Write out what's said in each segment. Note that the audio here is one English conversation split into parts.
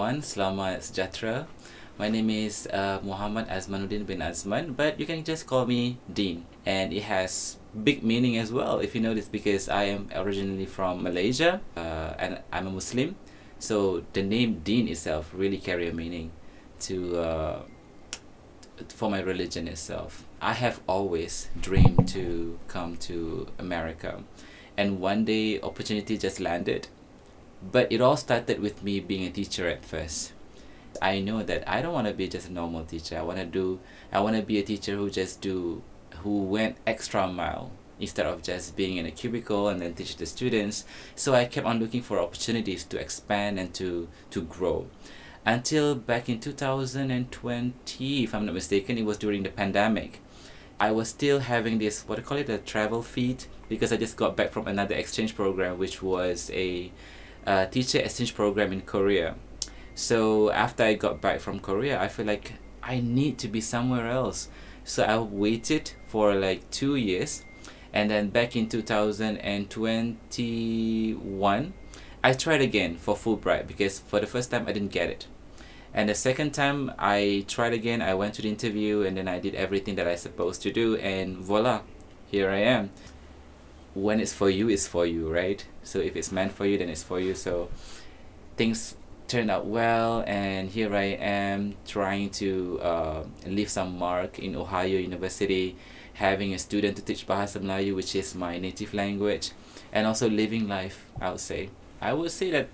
everyone, selamat sejahtera. My name is Muhammad Azmanuddin bin Azman, but you can just call me Dean. And it has big meaning as well, if you notice, because I am originally from Malaysia and I'm a Muslim. So the name Dean itself really carry a meaning to for my religion itself. I have always dreamed to come to America, and one day opportunity just landed. But it all started with me being a teacher at first. I know that I don't want to be just a normal teacher. I want to be a teacher who went extra mile instead of just being in a cubicle and then teach the students. So I kept on looking for opportunities to expand and to grow. Until back in 2020, if I'm not mistaken, it was during the pandemic. I was still having this, what do you call it, a travel feed, because I just got back from another exchange program, which was a teacher exchange program in Korea. So after I got back from Korea, I feel like I need to be somewhere else. So I waited for like 2 years, and then back in 2021, I tried again for Fulbright, because for the first time I didn't get it. And the second time I tried again, I went to the interview and then I did everything that I supposed to do, and voila, here I am. When it's for you, it's for you, right? So if it's meant for you, then it's for you. So things turned out well, and here I am trying to leave some mark in Ohio University, having a student to teach Bahasa Melayu, which is my native language, and also living life, I would say that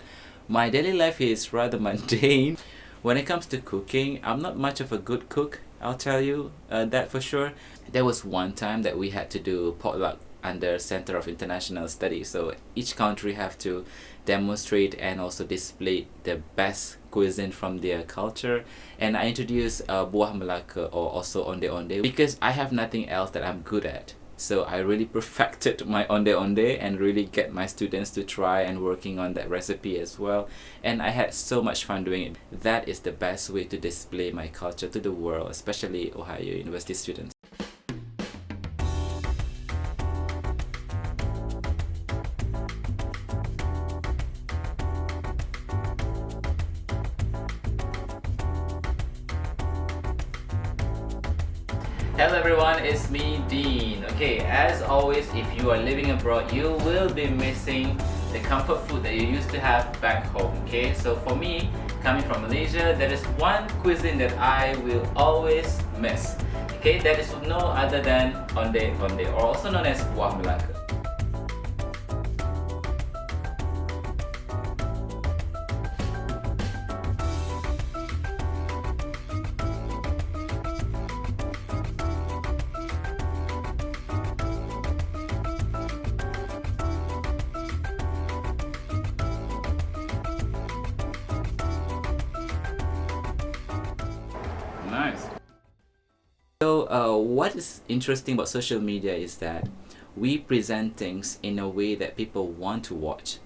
my daily life is rather mundane. When it comes to cooking, I'm not much of a good cook, I'll tell you that for sure. There was one time that we had to do potluck under Center of International Studies, so each country have to demonstrate and also display the best cuisine from their culture, and I introduced buah Melaka, or also onde-onde, because I have nothing else that I'm good at. So I really perfected my onde-onde and really get my students to try and working on that recipe as well, and I had so much fun doing it. That is the best way to display my culture to the world, especially Ohio University students. Hello everyone, it's me, Dean. Okay, as always, if you are living abroad, you will be missing the comfort food that you used to have back home. Okay, so for me, coming from Malaysia, there is one cuisine that I will always miss. Okay, that is no other than onde-onde, or also known as buah Melaka. Nice. So what is interesting about social media is that we present things in a way that people want to watch,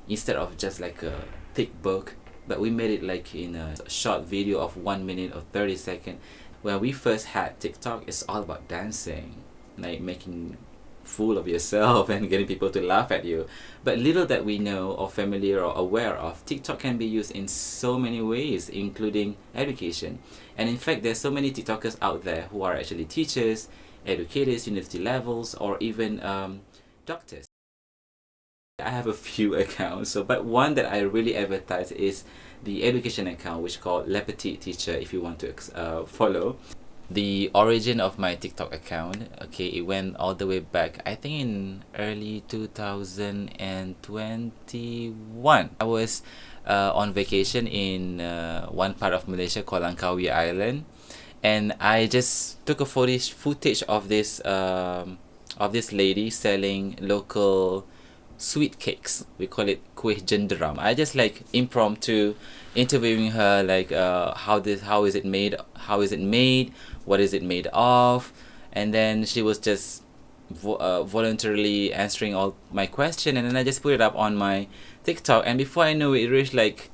instead of just like a thick book, but we made it like in a short video of 1 minute or 30 seconds. When we first had TikTok, it's all about dancing, like making fool of yourself and getting people to laugh at you. But little that we know or familiar or aware of, TikTok can be used in so many ways, including education. And in fact, there's so many TikTokers out there who are actually teachers, educators, university levels, or even doctors. I have a few accounts, but one that I really advertise is the education account, which is called Le Petit Teacher, if you want to follow. The origin of my TikTok account, okay, it went all the way back, I think in early 2021. I was on vacation in one part of Malaysia called Langkawi Island, and I just took a footage of this lady selling local sweet cakes. We call it kuih jenderam. I just like impromptu interviewing her, like how is it made, what is it made of, and then she was just voluntarily answering all my question, and then I just put it up on my TikTok, and before I know it, it reached like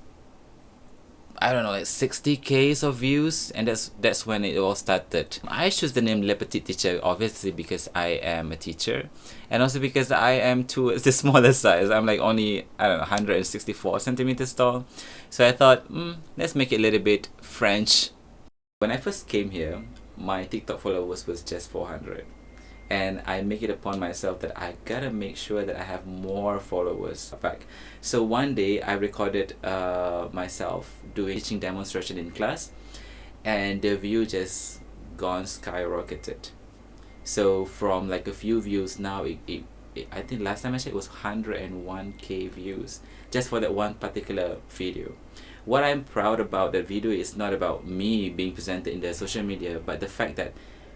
I don't know, like 60K of views, and that's when it all started. I choose the name Le Petit Teacher obviously because I am a teacher, and also because I am towards the smaller size. I'm like only, I don't know, 164 centimeters tall, so I thought, let's make it a little bit French. When I first came here, my TikTok followers was just 400. And I make it upon myself that I gotta make sure that I have more followers back. So one day I recorded myself doing teaching demonstration in class, and the view just gone skyrocketed. So from like a few views now, I think last time I checked it was 101K views just for that one particular video. What I'm proud about that video is not about me being presented in the social media, but the fact that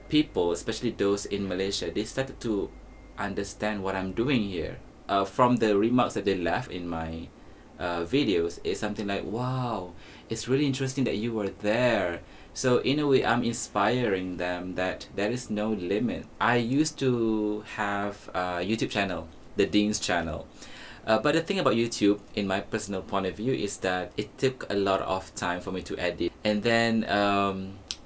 people, especially those in Malaysia, they started to understand what I'm doing here. From the remarks that they left in my videos, it's something like, wow, it's really interesting that you were there. So in a way, I'm inspiring them that there is no limit. I used to have a YouTube channel, the Dean's channel. But the thing about YouTube, in my personal point of view, is that it took a lot of time for me to edit. And then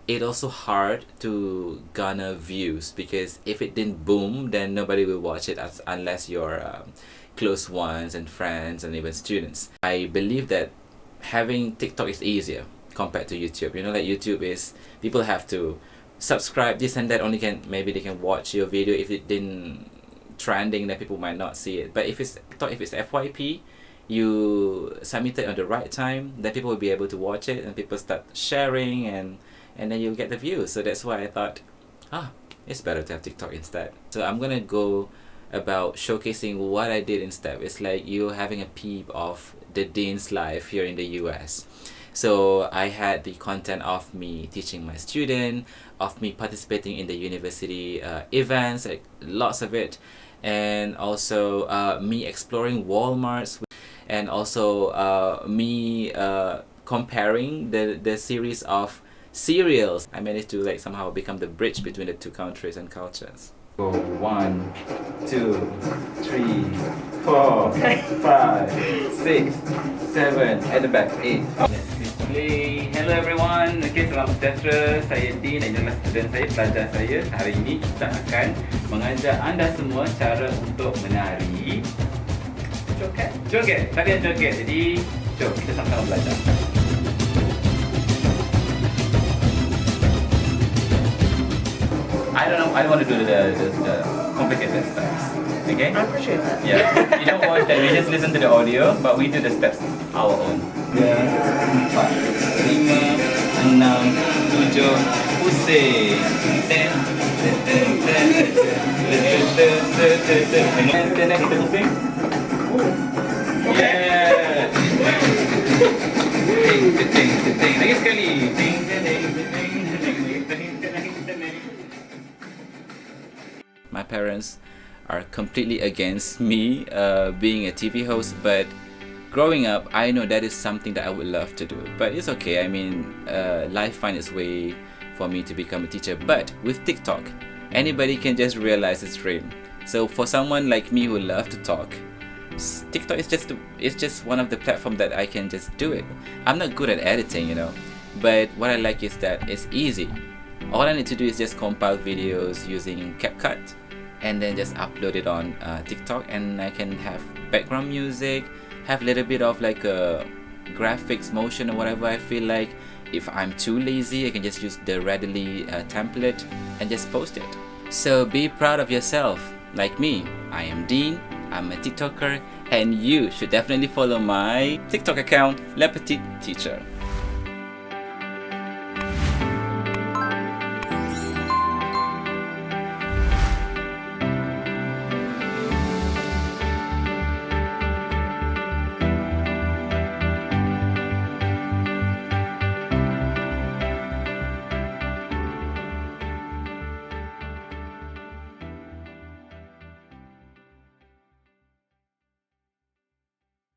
it also hard to garner views, because if it didn't boom, then nobody will watch it unless your close ones and friends and even students. I believe that having TikTok is easier compared to YouTube. You know, like YouTube is, people have to subscribe, this and that, only maybe they can watch your video. If it didn't trending, then people might not see it. But if it's TikTok, if it's FYP, you submit it on the right time, then people will be able to watch it, and people start sharing, and then you'll get the views. So that's why I thought, it's better to have TikTok instead. So I'm gonna go about showcasing what I did instead. It's like you having a peep of the Dean's life here in the US. So I had the content of me teaching my student, of me participating in the university events, like lots of it, and also me exploring Walmarts, and also me comparing the series of cereals. I managed to like somehow become the bridge between the two countries and cultures. Go 1, 2, 3, 4, 5, 6, 7, at the back 8. Let's play. Hello everyone. Okay, selamat sejahtera. Saya Dean dan inilah student saya, pelajar saya. Hari ini kita akan mengajar anda semua cara untuk menari joget. Joget. Tarian joget. Jadi, jom kita sama-sama belajar. I don't want to do the complicated steps. Okay? I appreciate that. Yeah. You don't want that. We just listen to the audio, but we do the steps our own. 3, 4, 5, 6, 7, pusing. Kita pusing. Yeah. Lagi sekali. My parents are completely against me being a TV host, but growing up, I know that is something that I would love to do. But it's okay. I mean, life finds its way for me to become a teacher. But with TikTok, anybody can just realize its dream. So for someone like me who love to talk, TikTok is just one of the platforms that I can just do it. I'm not good at editing, you know, but what I like is that it's easy. All I need to do is just compile videos using CapCut, and then just upload it on TikTok, and I can have background music, have a little bit of like a graphics, motion, or whatever I feel like. If I'm too lazy, I can just use the readily template and just post it. So be proud of yourself. Like me, I am Dean, I'm a TikToker, and you should definitely follow my TikTok account, Le Petit Teacher.